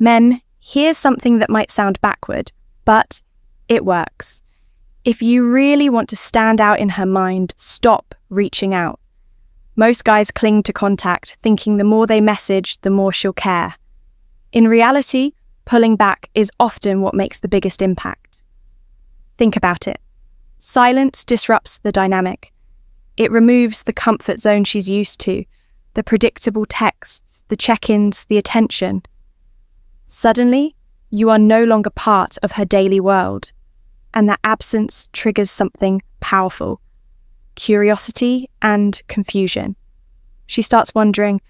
Men, here's something that might sound backward, but it works. If you really want to stand out in her mind, stop reaching out. Most guys cling to contact, thinking the more they message, the more she'll care. In reality, pulling back is often what makes the biggest impact. Think about it. Silence disrupts the dynamic. It removes the comfort zone she's used to, the predictable texts, the check-ins, the attention. Suddenly, you are no longer part of her daily world, and that absence triggers something powerful: curiosity and confusion. She starts wondering,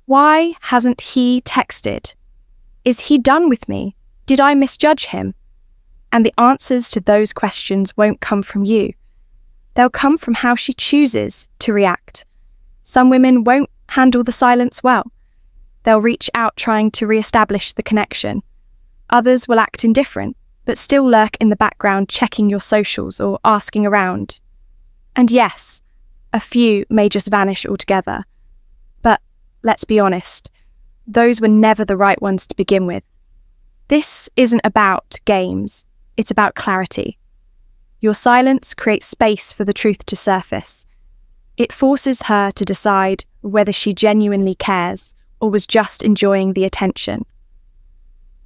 why hasn't he texted? Is he done with me? Did I misjudge him? And the answers to those questions won't come from you. They'll come from how she chooses to react. Some women won't handle the silence well. They'll reach out trying to re-establish the connection. Others will act indifferent, but still lurk in the background checking your socials or asking around. And yes, a few may just vanish altogether. But let's be honest, those were never the right ones to begin with. This isn't about games, it's about clarity. Your silence creates space for the truth to surface. It forces her to decide whether she genuinely cares or was just enjoying the attention.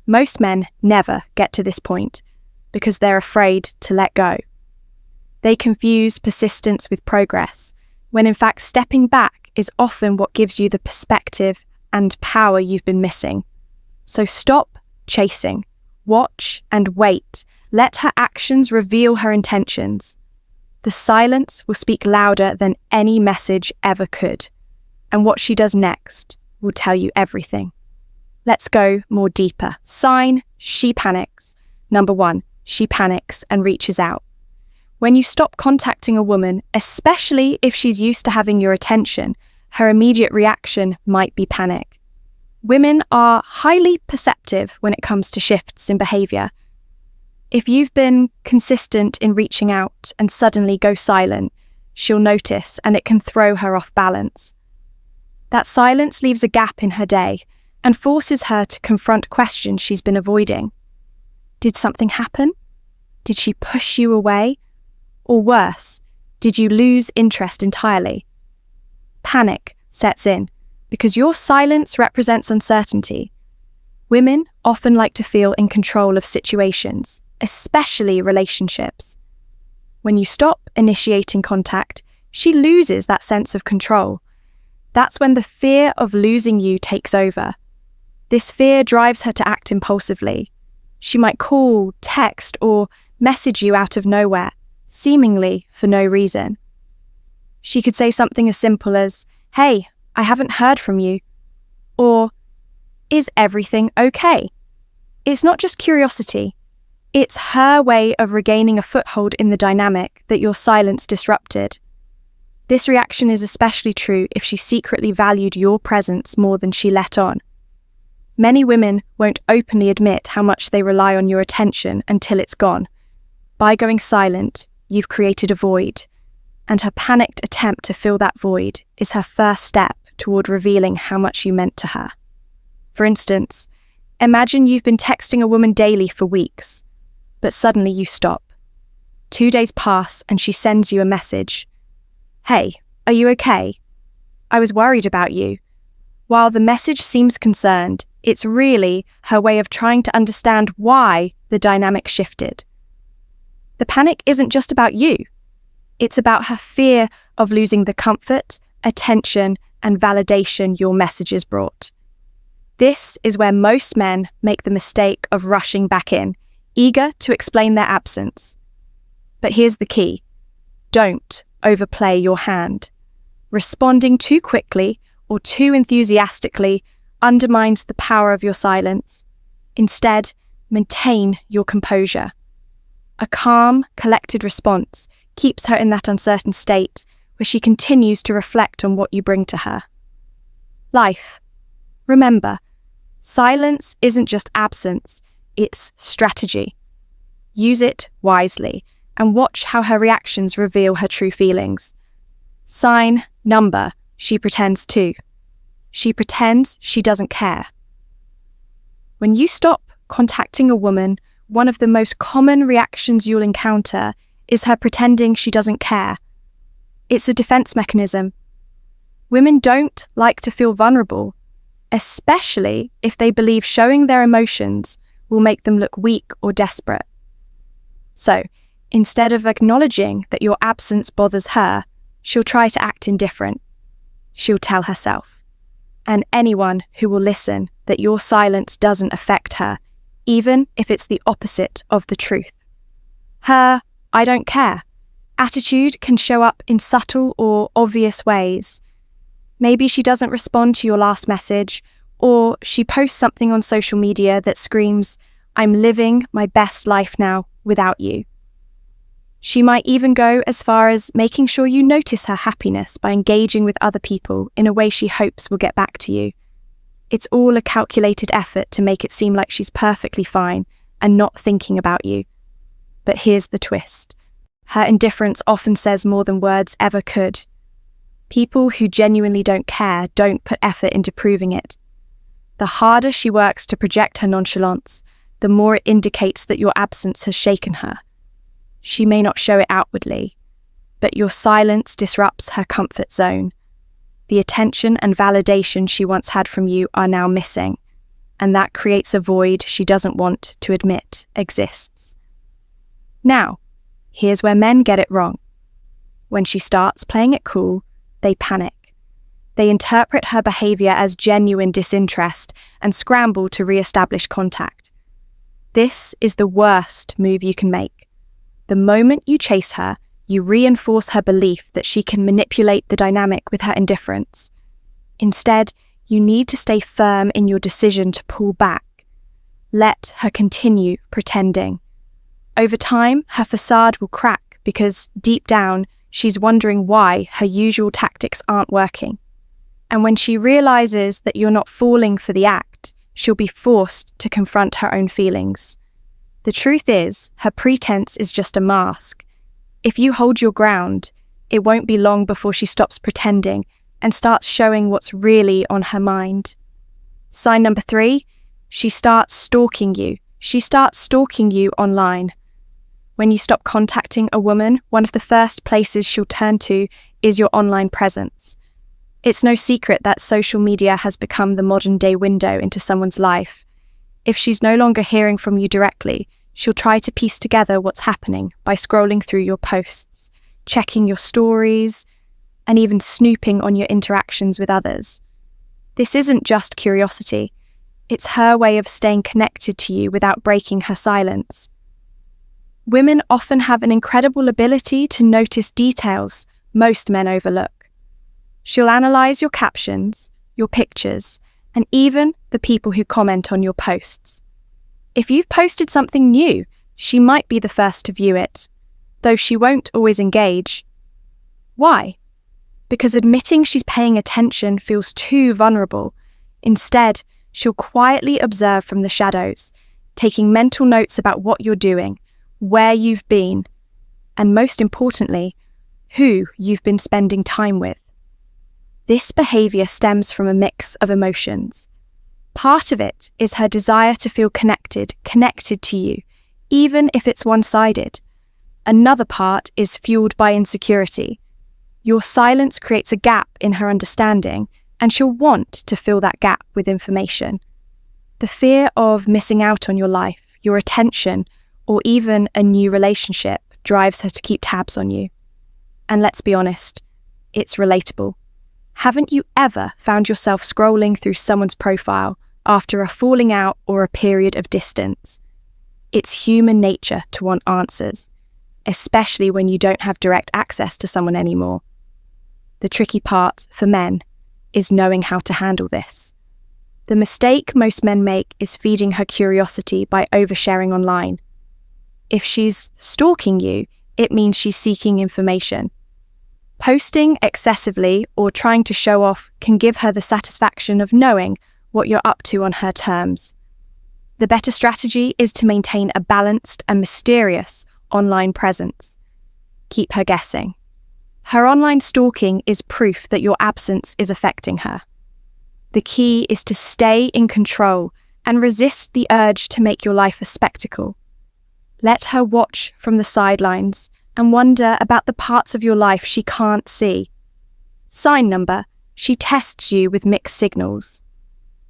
Most men never get to this point because they're afraid to let go. They confuse persistence with progress, when in fact stepping back is often what gives you the perspective and power you've been missing. So stop chasing, watch and wait. Let her actions reveal her intentions. The silence will speak louder than any message ever could, and what she does next will tell you everything. Let's go more deeper. Sign she panics. Number 1, she panics and reaches out. When you stop contacting a woman, especially if she's used to having your attention, her immediate reaction might be panic. Women are highly perceptive when it comes to shifts in behavior. If you've been consistent in reaching out and suddenly go silent, she'll notice, and it can throw her off balance. That silence leaves a gap in her day and forces her to confront questions she's been avoiding. Did something happen? Did she push you away? Or worse, did you lose interest entirely? Panic sets in because your silence represents uncertainty. Women often like to feel in control of situations, especially relationships. When you stop initiating contact, she loses that sense of control. That's when the fear of losing you takes over. This fear drives her to act impulsively. She might call, text, or message you out of nowhere, seemingly for no reason. She could say something as simple as, "Hey, I haven't heard from you," or "Is everything okay?" It's not just curiosity. It's her way of regaining a foothold in the dynamic that your silence disrupted. This reaction is especially true if she secretly valued your presence more than she let on. Many women won't openly admit how much they rely on your attention until it's gone. By going silent, you've created a void, and her panicked attempt to fill that void is her first step toward revealing how much you meant to her. For instance, imagine you've been texting a woman daily for weeks, but suddenly you stop. 2 days pass and she sends you a message. "Hey, are you okay? I was worried about you." While the message seems concerned, it's really her way of trying to understand why the dynamic shifted. The panic isn't just about you. It's about her fear of losing the comfort, attention, and validation your messages brought. This is where most men make the mistake of rushing back in, eager to explain their absence. But here's the key. Don't overplay your hand. Responding too quickly or too enthusiastically undermines the power of your silence. Instead, maintain your composure. A calm, collected response keeps her in that uncertain state where she continues to reflect on what you bring to her. Life. Remember, silence isn't just absence, it's strategy. Use it wisely and watch how her reactions reveal her true feelings. Sign, number, she pretends to. She pretends she doesn't care. When you stop contacting a woman, one of the most common reactions you'll encounter is her pretending she doesn't care. It's a defense mechanism. Women don't like to feel vulnerable, especially if they believe showing their emotions will make them look weak or desperate. So, instead of acknowledging that your absence bothers her, she'll try to act indifferent. She'll tell herself, and anyone who will listen, that your silence doesn't affect her, even if it's the opposite of the truth. Her "I don't care" attitude can show up in subtle or obvious ways. Maybe she doesn't respond to your last message, or she posts something on social media that screams, "I'm living my best life now without you." She might even go as far as making sure you notice her happiness by engaging with other people in a way she hopes will get back to you. It's all a calculated effort to make it seem like she's perfectly fine and not thinking about you. But here's the twist. Her indifference often says more than words ever could. People who genuinely don't care don't put effort into proving it. The harder she works to project her nonchalance, the more it indicates that your absence has shaken her. She may not show it outwardly, but your silence disrupts her comfort zone. The attention and validation she once had from you are now missing, and that creates a void she doesn't want to admit exists. Now, here's where men get it wrong. When she starts playing it cool, they panic. They interpret her behavior as genuine disinterest and scramble to re-establish contact. This is the worst move you can make. The moment you chase her, you reinforce her belief that she can manipulate the dynamic with her indifference. Instead, you need to stay firm in your decision to pull back. Let her continue pretending. Over time, her facade will crack because, deep down, she's wondering why her usual tactics aren't working. And when she realizes that you're not falling for the act, she'll be forced to confront her own feelings. The truth is, her pretense is just a mask. If you hold your ground, it won't be long before she stops pretending and starts showing what's really on her mind. Sign number 3, she starts stalking you. She starts stalking you online. When you stop contacting a woman, one of the first places she'll turn to is your online presence. It's no secret that social media has become the modern-day window into someone's life. If she's no longer hearing from you directly, she'll try to piece together what's happening by scrolling through your posts, checking your stories, and even snooping on your interactions with others. This isn't just curiosity. It's her way of staying connected to you without breaking her silence. Women often have an incredible ability to notice details most men overlook. She'll analyze your captions, your pictures, and even the people who comment on your posts. If you've posted something new, she might be the first to view it, though she won't always engage. Why? Because admitting she's paying attention feels too vulnerable. Instead, she'll quietly observe from the shadows, taking mental notes about what you're doing, where you've been, and most importantly, who you've been spending time with. This behavior stems from a mix of emotions. Part of it is her desire to feel connected to you, even if it's one-sided. Another part is fueled by insecurity. Your silence creates a gap in her understanding, and she'll want to fill that gap with information. The fear of missing out on your life, your attention, or even a new relationship drives her to keep tabs on you. And let's be honest, it's relatable. Haven't you ever found yourself scrolling through someone's profile after a falling out or a period of distance? It's human nature to want answers, especially when you don't have direct access to someone anymore. The tricky part for men is knowing how to handle this. The mistake most men make is feeding her curiosity by oversharing online. If she's stalking you, it means she's seeking information. Posting excessively or trying to show off can give her the satisfaction of knowing what you're up to on her terms. The better strategy is to maintain a balanced and mysterious online presence. Keep her guessing. Her online stalking is proof that your absence is affecting her. The key is to stay in control and resist the urge to make your life a spectacle. Let her watch from the sidelines and wonder about the parts of your life she can't see. Sign number, she tests you with mixed signals.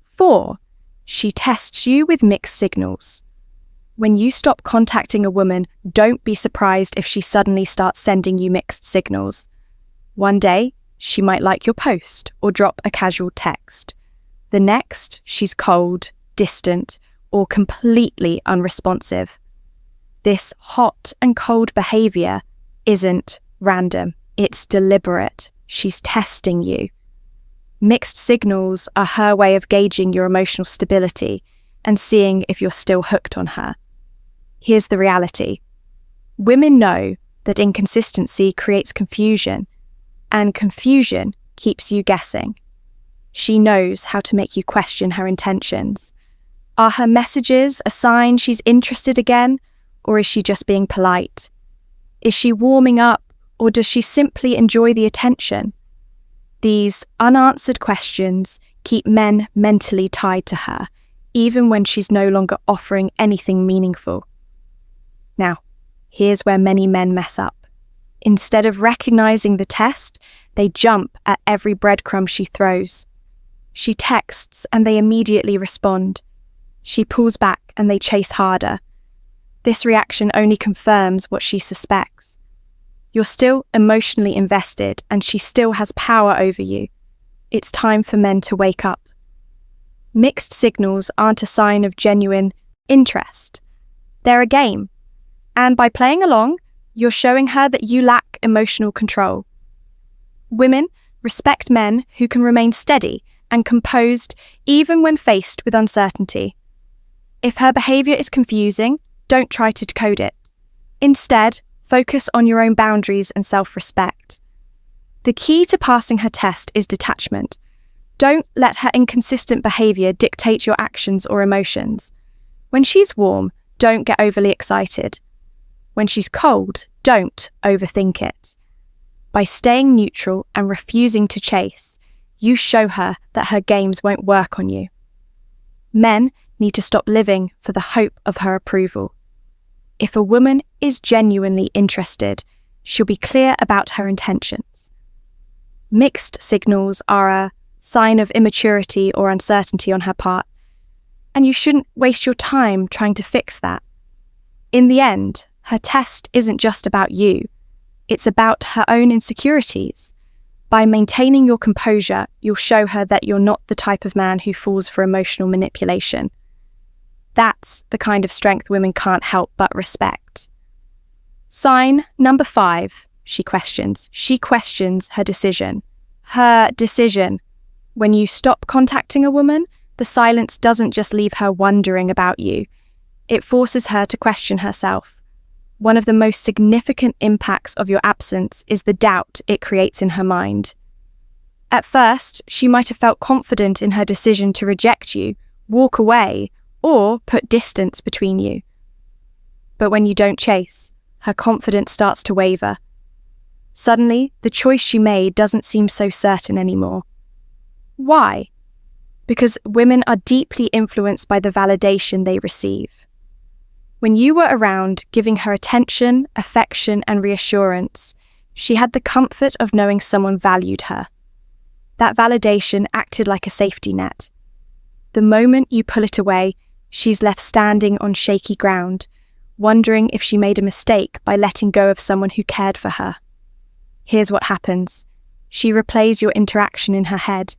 4. She tests you with mixed signals. When you stop contacting a woman, don't be surprised if she suddenly starts sending you mixed signals. One day, she might like your post or drop a casual text. The next, she's cold, distant, or completely unresponsive. This hot and cold behavior isn't random, it's deliberate. She's testing you. Mixed signals are her way of gauging your emotional stability and seeing if you're still hooked on her. Here's the reality. Women know that inconsistency creates confusion, and confusion keeps you guessing. She knows how to make you question her intentions. Are her messages a sign she's interested again, or is she just being polite? Is she warming up, or does she simply enjoy the attention? These unanswered questions keep men mentally tied to her, even when she's no longer offering anything meaningful. Now, here's where many men mess up. Instead of recognizing the test, they jump at every breadcrumb she throws. She texts and they immediately respond. She pulls back and they chase harder. This reaction only confirms what she suspects. You're still emotionally invested and she still has power over you. It's time for men to wake up. Mixed signals aren't a sign of genuine interest. They're a game. And by playing along, you're showing her that you lack emotional control. Women respect men who can remain steady and composed even when faced with uncertainty. If her behavior is confusing, don't try to decode it. Instead, focus on your own boundaries and self-respect. The key to passing her test is detachment. Don't let her inconsistent behavior dictate your actions or emotions. When she's warm, don't get overly excited. When she's cold, don't overthink it. By staying neutral and refusing to chase, you show her that her games won't work on you. Men need to stop living for the hope of her approval. If a woman is genuinely interested, she'll be clear about her intentions. Mixed signals are a sign of immaturity or uncertainty on her part, and you shouldn't waste your time trying to fix that. In the end, her test isn't just about you, it's about her own insecurities. By maintaining your composure, you'll show her that you're not the type of man who falls for emotional manipulation. That's the kind of strength women can't help but respect. Sign number 5, she questions. She questions her decision. Her decision. When you stop contacting a woman, the silence doesn't just leave her wondering about you. It forces her to question herself. One of the most significant impacts of your absence is the doubt it creates in her mind. At first, she might have felt confident in her decision to reject you, walk away, or put distance between you. But when you don't chase, her confidence starts to waver. Suddenly, the choice she made doesn't seem so certain anymore. Why? Because women are deeply influenced by the validation they receive. When you were around, giving her attention, affection, and reassurance, she had the comfort of knowing someone valued her. That validation acted like a safety net. The moment you pull it away, she's left standing on shaky ground, wondering if she made a mistake by letting go of someone who cared for her. Here's what happens. She replays your interaction in her head,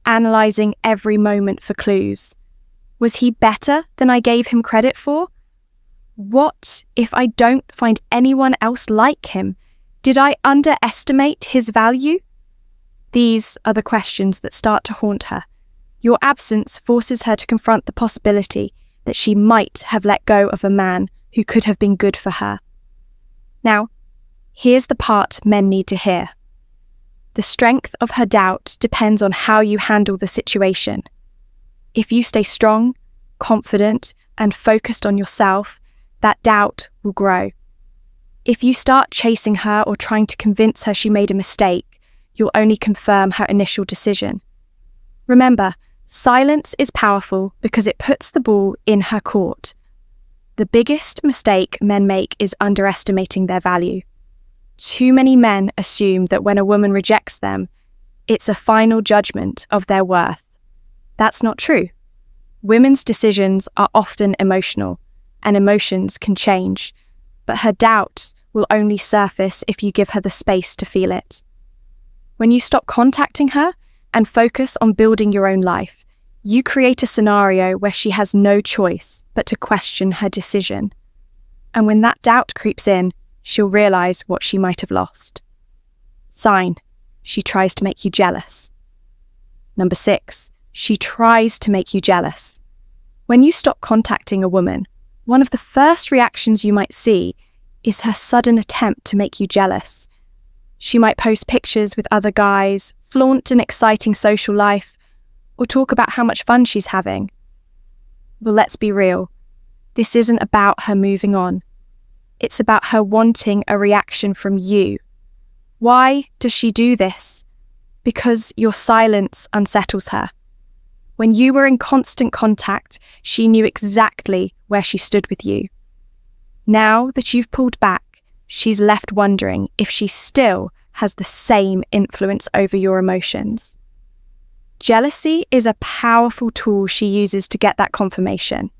analysing every moment for clues. Was he better than I gave him credit for? What if I don't find anyone else like him? Did I underestimate his value? These are the questions that start to haunt her. Your absence forces her to confront the possibility that she might have let go of a man who could have been good for her. Now, here's the part men need to hear. The strength of her doubt depends on how you handle the situation. If you stay strong, confident, and focused on yourself, that doubt will grow. If you start chasing her or trying to convince her she made a mistake, you'll only confirm her initial decision. Remember, Silence is powerful because it puts the ball in her court. The biggest mistake men make is underestimating their value. Too many men assume that when a woman rejects them, it's a final judgment of their worth. That's not true. Women's decisions are often emotional, and emotions can change, but her doubt will only surface if you give her the space to feel it. When you stop contacting her and focus on building your own life, you create a scenario where she has no choice but to question her decision. And when that doubt creeps in, she'll realize what she might have lost. Sign: she tries to make you jealous. Number 6, she tries to make you jealous. When you stop contacting a woman, one of the first reactions you might see is her sudden attempt to make you jealous. She might post pictures with other guys, flaunt an exciting social life, or talk about how much fun she's having. Well, let's be real. This isn't about her moving on. It's about her wanting a reaction from you. Why does she do this? Because your silence unsettles her. When you were in constant contact, she knew exactly where she stood with you. Now that you've pulled back, she's left wondering if she still has the same influence over your emotions. Jealousy is a powerful tool she uses to get that confirmation.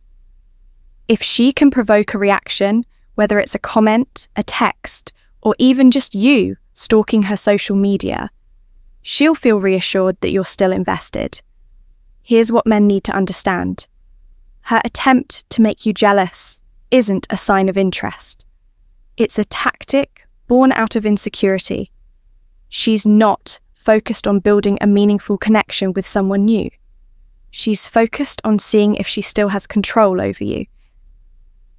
If she can provoke a reaction, whether it's a comment, a text, or even just you stalking her social media, she'll feel reassured that you're still invested. Here's what men need to understand. Her attempt to make you jealous isn't a sign of interest. It's a tactic born out of insecurity. She's not focused on building a meaningful connection with someone new. She's focused on seeing if she still has control over you.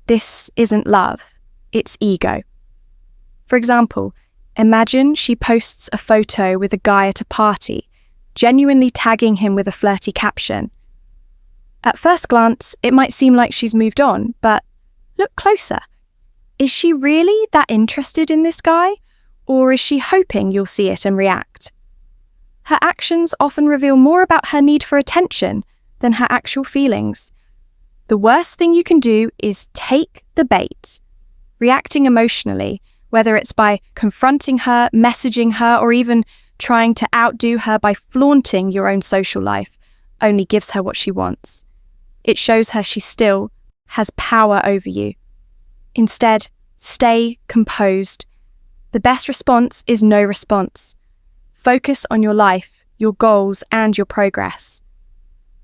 This isn't love, it's ego. For example, imagine she posts a photo with a guy at a party, genuinely tagging him with a flirty caption. At first glance, it might seem like she's moved on, but look closer. Is she really that interested in this guy, or is she hoping you'll see it and react? Her actions often reveal more about her need for attention than her actual feelings. The worst thing you can do is take the bait. Reacting emotionally, whether it's by confronting her, messaging her, or even trying to outdo her by flaunting your own social life, only gives her what she wants. It shows her she still has power over you. Instead, stay composed. The best response is no response. Focus on your life, your goals, and your progress.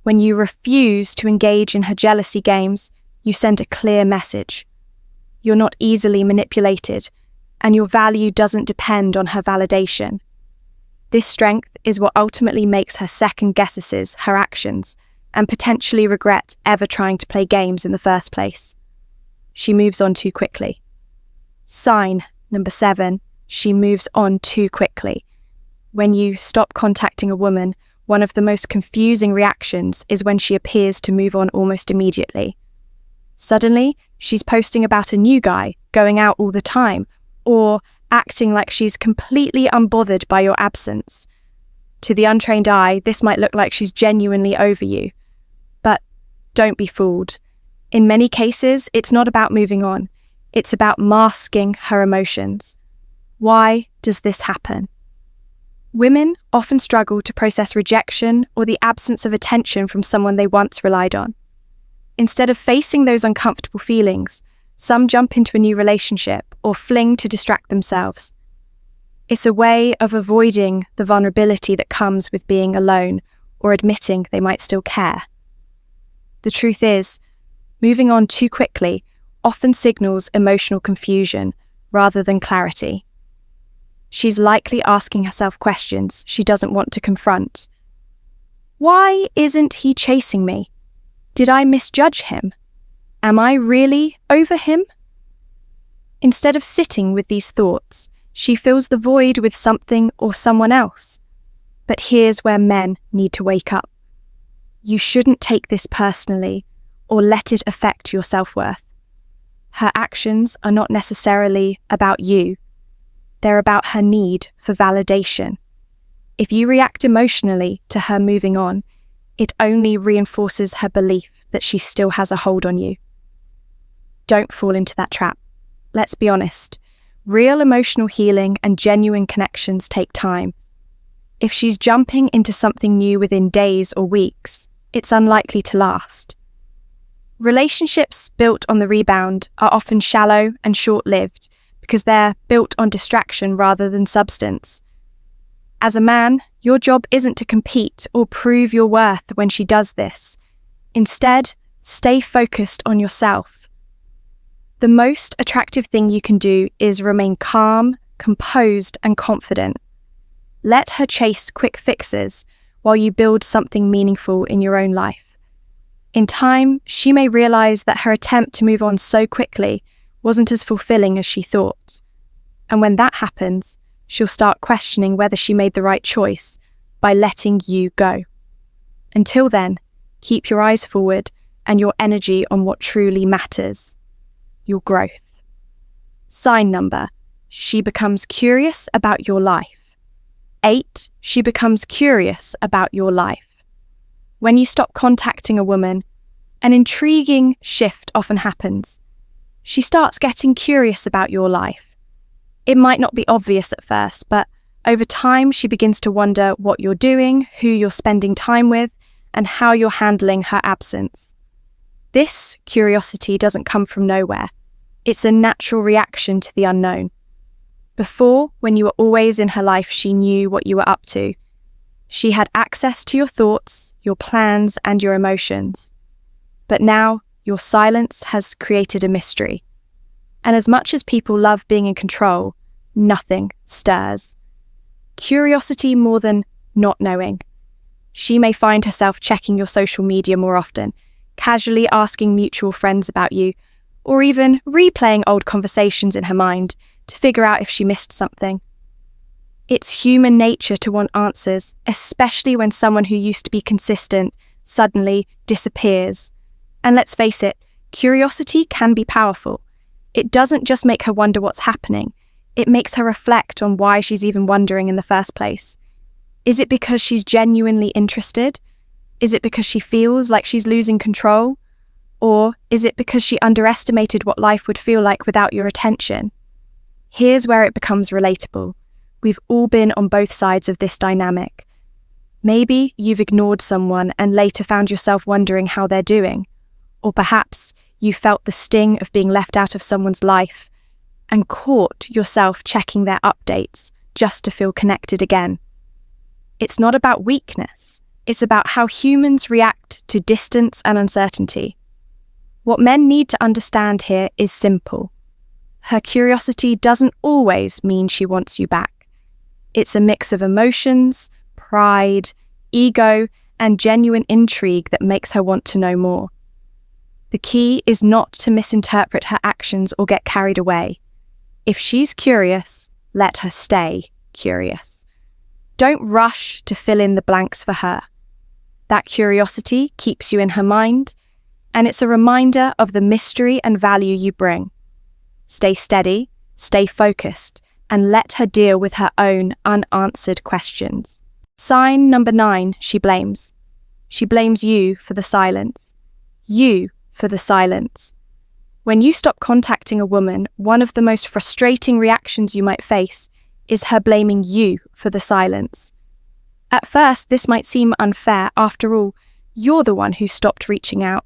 When you refuse to engage in her jealousy games, you send a clear message. You're not easily manipulated, and your value doesn't depend on her validation. This strength is what ultimately makes her second-guesses her actions and potentially regret ever trying to play games in the first place. She moves on too quickly. Sign number 7, she moves on too quickly. When you stop contacting a woman, one of the most confusing reactions is when she appears to move on almost immediately. Suddenly, she's posting about a new guy, going out all the time, or acting like she's completely unbothered by your absence. To the untrained eye, this might look like she's genuinely over you. But don't be fooled. In many cases, it's not about moving on. It's about masking her emotions. Why does this happen? Women often struggle to process rejection or the absence of attention from someone they once relied on. Instead of facing those uncomfortable feelings, some jump into a new relationship or fling to distract themselves. It's a way of avoiding the vulnerability that comes with being alone or admitting they might still care. The truth is, moving on too quickly often signals emotional confusion rather than clarity. She's likely asking herself questions she doesn't want to confront. Why isn't he chasing me? Did I misjudge him? Am I really over him? Instead of sitting with these thoughts, she fills the void with something or someone else. But here's where men need to wake up. You shouldn't take this personally or let it affect your self-worth. Her actions are not necessarily about you. They're about her need for validation. If you react emotionally to her moving on, it only reinforces her belief that she still has a hold on you. Don't fall into that trap. Let's be honest. Real emotional healing and genuine connections take time. If she's jumping into something new within days or weeks, it's unlikely to last. Relationships built on the rebound are often shallow and short-lived because they're built on distraction rather than substance. As a man, your job isn't to compete or prove your worth when she does this. Instead, stay focused on yourself. The most attractive thing you can do is remain calm, composed, and confident. Let her chase quick fixes while you build something meaningful in your own life. In time, she may realize that her attempt to move on so quickly wasn't as fulfilling as she thought. And when that happens, she'll start questioning whether she made the right choice by letting you go. Until then, keep your eyes forward and your energy on what truly matters: your growth. Sign number: she becomes curious about your life. 8, she becomes curious about your life. When you stop contacting a woman, an intriguing shift often happens. She starts getting curious about your life. It might not be obvious at first, but over time she begins to wonder what you're doing, who you're spending time with, and how you're handling her absence. This curiosity doesn't come from nowhere. It's a natural reaction to the unknown. Before, when you were always in her life, she knew what you were up to. She had access to your thoughts, your plans, and your emotions. But now, your silence has created a mystery. And as much as people love being in control, nothing stirs. Curiosity more than not knowing. She may find herself checking your social media more often, casually asking mutual friends about you, or even replaying old conversations in her mind to figure out if she missed something. It's human nature to want answers, especially when someone who used to be consistent suddenly disappears. And let's face it, curiosity can be powerful. It doesn't just make her wonder what's happening, it makes her reflect on why she's even wondering in the first place. Is it because she's genuinely interested? Is it because she feels like she's losing control? Or is it because she underestimated what life would feel like without your attention? Here's where it becomes relatable. We've all been on both sides of this dynamic. Maybe you've ignored someone and later found yourself wondering how they're doing. Or perhaps you felt the sting of being left out of someone's life and caught yourself checking their updates just to feel connected again. It's not about weakness. It's about how humans react to distance and uncertainty. What men need to understand here is simple. Her curiosity doesn't always mean she wants you back. It's a mix of emotions, pride, ego, and genuine intrigue that makes her want to know more. The key is not to misinterpret her actions or get carried away. If she's curious, let her stay curious. Don't rush to fill in the blanks for her. That curiosity keeps you in her mind, and it's a reminder of the mystery and value you bring. Stay steady, stay focused, and let her deal with her own unanswered questions. Sign number 9, she blames. She blames you for the silence. You for the silence. When you stop contacting a woman, one of the most frustrating reactions you might face is her blaming you for the silence. At first, this might seem unfair. After all, you're the one who stopped reaching out.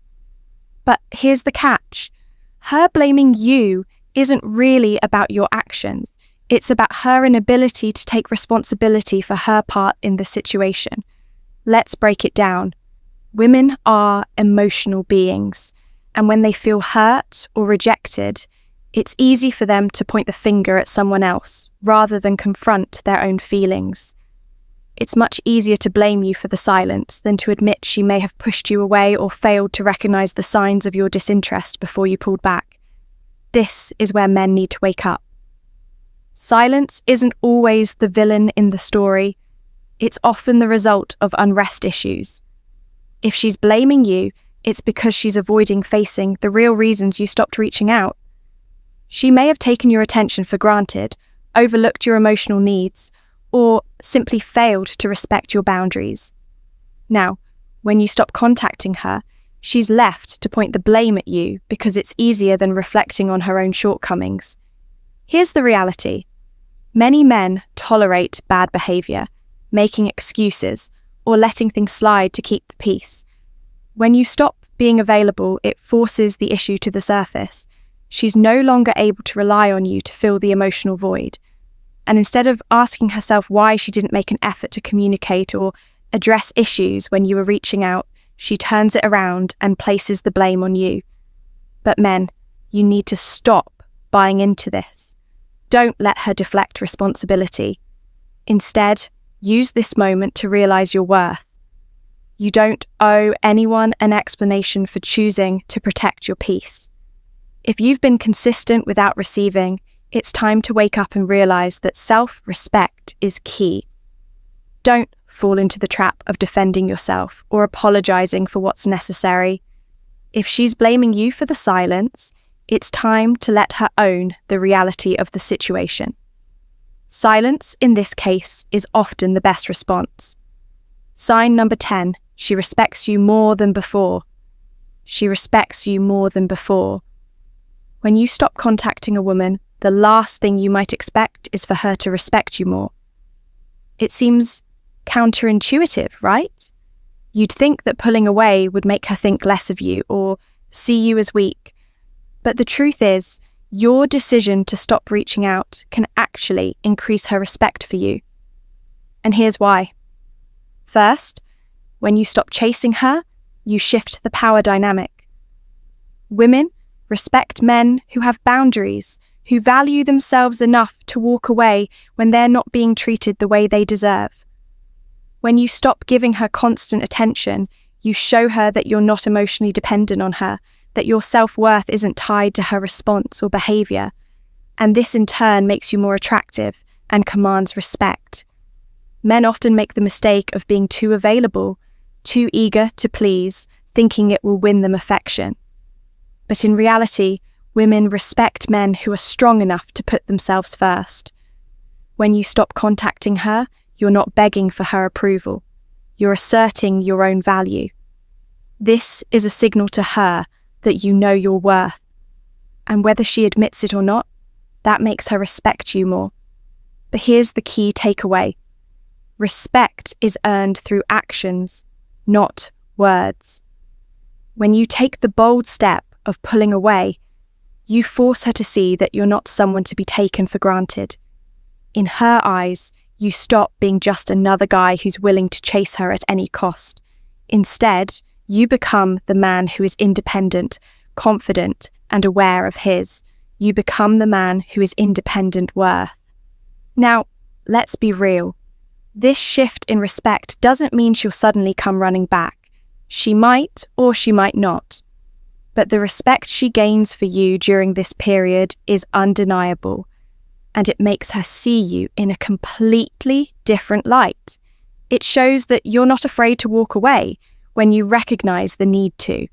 But here's the catch. Her blaming you isn't really about your actions. It's about her inability to take responsibility for her part in the situation. Let's break it down. Women are emotional beings, and when they feel hurt or rejected, it's easy for them to point the finger at someone else rather than confront their own feelings. It's much easier to blame you for the silence than to admit she may have pushed you away or failed to recognize the signs of your disinterest before you pulled back. This is where men need to wake up. Silence isn't always the villain in the story. It's often the result of unrest issues. If she's blaming you, it's because she's avoiding facing the real reasons you stopped reaching out. She may have taken your attention for granted, overlooked your emotional needs, or simply failed to respect your boundaries. Now, When you stop contacting her, she's left to point the blame at you because it's easier than reflecting on her own shortcomings. Here's the reality. Many men tolerate bad behavior, making excuses, or letting things slide to keep the peace. When you stop being available, it forces the issue to the surface. She's no longer able to rely on you to fill the emotional void. And instead of asking herself why she didn't make an effort to communicate or address issues when you were reaching out, she turns it around and places the blame on you. But men, you need to stop buying into this. Don't let her deflect responsibility. Instead, use this moment to realize your worth. You don't owe anyone an explanation for choosing to protect your peace. If you've been consistent without receiving, it's time to wake up and realize that self-respect is key. Don't fall into the trap of defending yourself or apologizing for what's necessary. If she's blaming you for the silence, it's time to let her own the reality of the situation. Silence, in this case, is often the best response. Sign number 10, she respects you more than before. She respects you more than before. When you stop contacting a woman, the last thing you might expect is for her to respect you more. It seems counterintuitive, right? You'd think that pulling away would make her think less of you or see you as weak. But the truth is, your decision to stop reaching out can actually increase her respect for you. And here's why. First, when you stop chasing her, you shift the power dynamic. Women respect men who have boundaries, who value themselves enough to walk away when they're not being treated the way they deserve. When you stop giving her constant attention, you show her that you're not emotionally dependent on her, that your self-worth isn't tied to her response or behavior, and this in turn makes you more attractive and commands respect. Men often make the mistake of being too available, too eager to please, thinking it will win them affection. But in reality, women respect men who are strong enough to put themselves first. When you stop contacting her, you're not begging for her approval. You're asserting your own value. This is a signal to her that you know your worth. And whether she admits it or not, that makes her respect you more. But here's the key takeaway. Respect is earned through actions, not words. When you take the bold step of pulling away, you force her to see that you're not someone to be taken for granted. In her eyes, you stop being just another guy who's willing to chase her at any cost. Instead, you become the man who is independent, confident, and aware of his. You become the man who is independent worth. Now, let's be real. This shift in respect doesn't mean she'll suddenly come running back. She might or she might not. But the respect she gains for you during this period is undeniable, and it makes her see you in a completely different light. It shows that you're not afraid to walk away when you recognize the need to,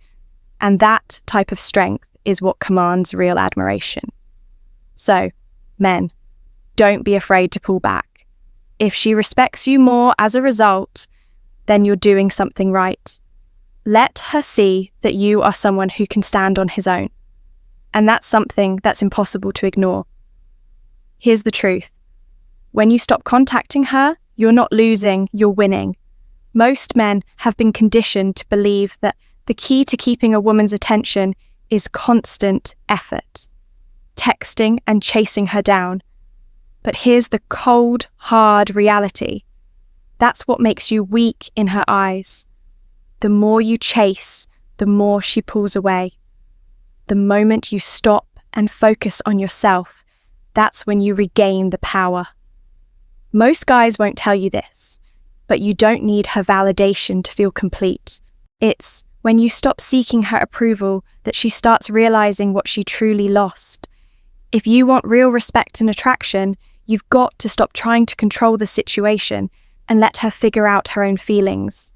and that type of strength is what commands real admiration. So, men, don't be afraid to pull back. If she respects you more as a result, then you're doing something right. Let her see that you are someone who can stand on his own. And that's something that's impossible to ignore. Here's the truth. When you stop contacting her, you're not losing, you're winning. Most men have been conditioned to believe that the key to keeping a woman's attention is constant effort, texting and chasing her down. But here's the cold, hard reality. That's what makes you weak in her eyes. The more you chase, the more she pulls away. The moment you stop and focus on yourself, that's when you regain the power. Most guys won't tell you this, but you don't need her validation to feel complete. It's when you stop seeking her approval that she starts realizing what she truly lost. If you want real respect and attraction, you've got to stop trying to control the situation and let her figure out her own feelings.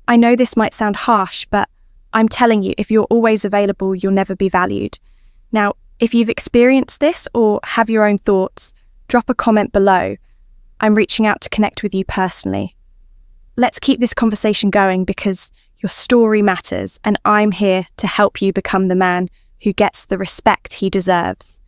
I know this might sound harsh, but I'm telling you, if you're always available, you'll never be valued. Now, if you've experienced this or have your own thoughts, drop a comment below. I'm reaching out to connect with you personally. let's keep this conversation going because your story matters and I'm here to help you become the man who gets the respect he deserves.